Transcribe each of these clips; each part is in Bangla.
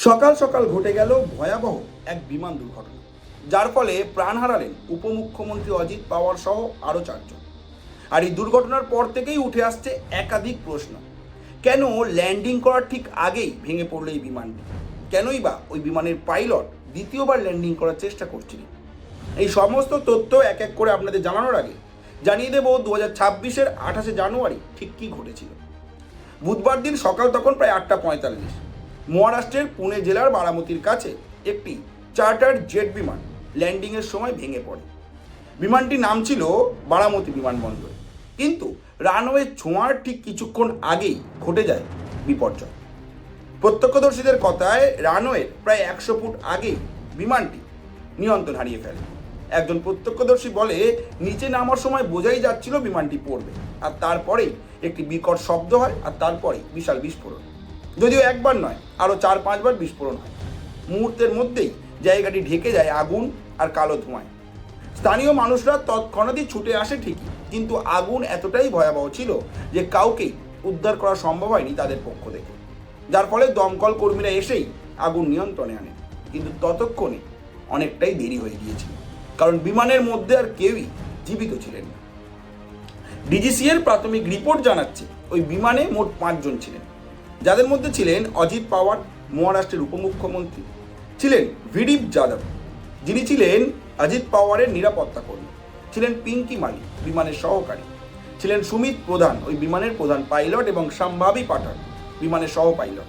সকাল সকাল ঘটে গেল ভয়াবহ এক বিমান দুর্ঘটনা, যার ফলে প্রাণ হারালেন উপমুখ্যমন্ত্রী অজিত পাওয়ার সহ আরও 4 জন। আর এই দুর্ঘটনার পর থেকেই উঠে আসছে একাধিক প্রশ্ন। কেন ল্যান্ডিং করার ঠিক আগেই ভেঙে পড়ল এই বিমানটি? কেনই বা ওই বিমানের পাইলট দ্বিতীয়বার ল্যান্ডিং করার চেষ্টা করছিলেন? এই সমস্ত তথ্য এক এক করে আপনাদের জানানোর আগে জানিয়ে দেব 2026-এর 28শে জানুয়ারি ঠিক কী ঘটেছিল। বুধবার দিন সকাল তখন প্রায় 8:45। মহারাষ্ট্রের পুনে জেলার বারামতির কাছে একটি চার্টার জেট বিমান ল্যান্ডিংয়ের সময় ভেঙে পড়ে। বিমানটির নাম ছিল বারামতি বিমানবন্দর, কিন্তু রানওয়ে ছোঁয়ার ঠিক কিছুক্ষণ আগেই ঘটে যায় বিপর্যয়। প্রত্যক্ষদর্শীদের কথায় রানওয়ের প্রায় 100 ফুট আগেই বিমানটি নিয়ন্ত্রণ হারিয়ে ফেলে। একজন প্রত্যক্ষদর্শী বলে, নিচে নামার সময় বোঝাই যাচ্ছিল বিমানটি পড়বে, আর তারপরেই একটি বিকট শব্দ হয়, আর তারপরেই বিশাল বিস্ফোরণ। যদিও একবার নয়, আরও 4-5 বার বিস্ফোরণ হয়। মুহূর্তের মধ্যেই জায়গাটি ঢেকে যায় আগুন আর কালো ধোঁয়ায়। স্থানীয় মানুষরা তৎক্ষণাৎই ছুটে আসে ঠিকই, কিন্তু আগুন এতটাই ভয়াবহ ছিল যে কাউকেই উদ্ধার করা সম্ভব হয়নি তাদের পক্ষ থেকে, যার ফলে দমকল কর্মীরা এসেই আগুন নিয়ন্ত্রণে আনেন। কিন্তু ততক্ষণে অনেকটাই দেরি হয়ে গিয়েছিল, কারণ বিমানের মধ্যে আর কেউই জীবিত ছিলেন না। ডিজিসি এর প্রাথমিক রিপোর্ট জানাচ্ছে ওই বিমানে মোট 5 জন ছিলেন, যাদের মধ্যে ছিলেন অজিত পাওয়ার, মহারাষ্ট্রের উপমুখ্যমন্ত্রী, ছিলেন ভিডিপ যাদব, যিনি ছিলেন অজিত পাওয়ারের নিরাপত্তা কর্মী, ছিলেন পিঙ্কি মালি, বিমানের সহকারী, ছিলেন সুমিত প্রধান, ওই বিমানের প্রধান পাইলট, এবং সম্ভাবী পাঠান, বিমানের সহ পাইলট।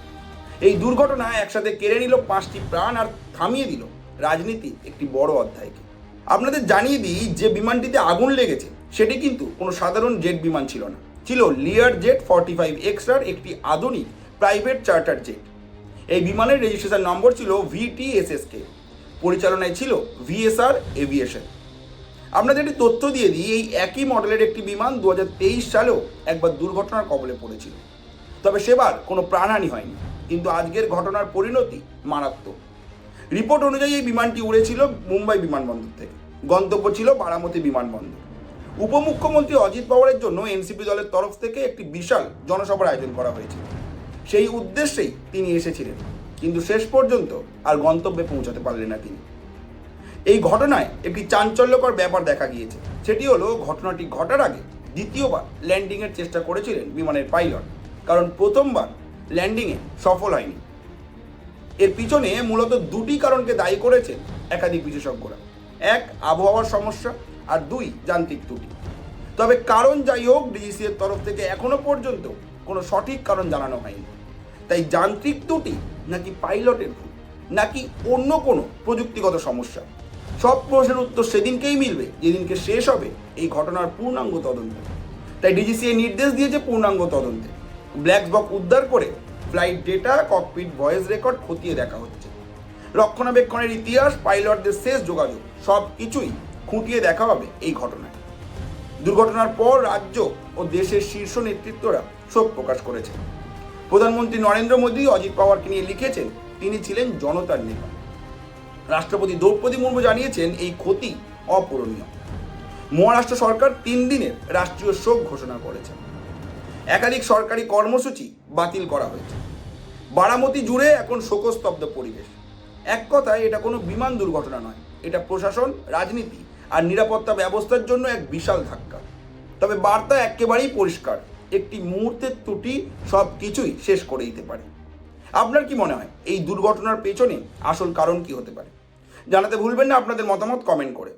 এই দুর্ঘটনা একসাথে কেড়ে নিল 5টি প্রাণ আর থামিয়ে দিল রাজনীতির একটি বড় অধ্যায়কে। আপনাদের জানিয়ে দিই, যে বিমানটিতে আগুন লেগেছে সেটি কিন্তু কোনো সাধারণ জেট বিমান ছিল না, ছিল লিয়ার জেট 45 এক্সট্রার একটি আধুনিক প্রাইভেট চার্টার জেট। এই বিমানের রেজিস্ট্রেশন নম্বর ছিল VTSSK, পরিচালনায় ছিল VSR এভিয়েশন। আপনাদের একটি তথ্য দিয়ে দিই, এই একই মডেলের একটি বিমান 2023 সালেও একবার দুর্ঘটনার কবলে পড়েছিল, তবে সেবার কোনো প্রাণহানি হয়নি। কিন্তু আজকের ঘটনার পরিণতি মারাত্মক। রিপোর্ট অনুযায়ী এই বিমানটি উড়েছিল মুম্বাই বিমানবন্দর থেকে, গন্তব্য ছিল বারামতি বিমানবন্দর। উপমুখ্যমন্ত্রী অজিত পাওয়ারের জন্য এনসিপি দলের তরফ থেকে একটি বিশাল জনসভার আয়োজন করা হয়েছিল। সেই উদ্দেশ্যেই তিনি এসেছিলেন, কিন্তু শেষ পর্যন্ত আর গন্তব্যে পৌঁছাতে পারলেন না তিনি। এই ঘটনায় একটি চাঞ্চল্যকর ব্যাপার দেখা গিয়েছে। সেটি হলো, ঘটনাটি ঘটার আগে দ্বিতীয়বার ল্যান্ডিংয়ের চেষ্টা করেছিলেন বিমানের পাইলট, কারণ প্রথমবার ল্যান্ডিংয়ে সফল হয়নি। এর পিছনে মূলত 2টি কারণকে দায়ী করেছেন একাধিক বিশেষজ্ঞরা। 1, আবহাওয়ার সমস্যা, আর 2, যান্ত্রিক ত্রুটি। তবে কারণ যাই হোক, ডিজিসি এর তরফ থেকে এখনো পর্যন্ত কোনো সঠিক কারণ জানানো হয়নি। তাই যান্ত্রিক ত্রুটি, নাকি পাইলটের ভুল, নাকি অন্য কোনো প্রযুক্তিগত সমস্যা, সব প্রশ্নের উত্তর সেদিনকেই মিলবে যেদিনকে শেষ হবে এই ঘটনার পূর্ণাঙ্গ তদন্ত। তাই ডিজিসি নির্দেশ দিয়েছে পূর্ণাঙ্গ তদন্তে। ব্ল্যাক বক্স উদ্ধার করে flight data, cockpit voice record খতিয়ে দেখা হচ্ছে। রক্ষণাবেক্ষণের ইতিহাস, পাইলটদের শেষ যোগাযোগ, সব কিছুই খুঁটিয়ে দেখা হবে এই ঘটনায়। দুর্ঘটনার পর রাজ্য ও দেশের শীর্ষ নেতৃত্বরা শোক প্রকাশ করেছে। প্রধানমন্ত্রী নরেন্দ্র মোদী অজিত পাওয়ারকে নিয়ে লিখেছেন, তিনি ছিলেন জনতার নেতা। রাষ্ট্রপতি দ্রৌপদী মুর্মু জানিয়েছেন, এই ক্ষতি অপূরণীয়। মহারাষ্ট্র সরকার 3 দিনের রাষ্ট্রীয় শোক ঘোষণা করেছে। একাধিক সরকারি কর্মসূচি বাতিল করা হয়েছে। বারামতি জুড়ে এখন শোকস্তব্ধ পরিবেশ। এক কথায়, এটা কোনো বিমান দুর্ঘটনা নয়, এটা প্রশাসন, রাজনীতি আর নিরাপত্তা ব্যবস্থার জন্য এক বিশাল ধাক্কা। তবে বার্তা একেবারেই পরিষ্কার, একটি মুহূর্তের ত্রুটি সব কিছুই শেষ করে দিতে পারে। আপনার কি মনে হয় এই দুর্ঘটনার পেছনে আসল কারণ কি হতে পারে? জানাতে ভুলবেন না আপনাদের মতামত কমেন্ট করে।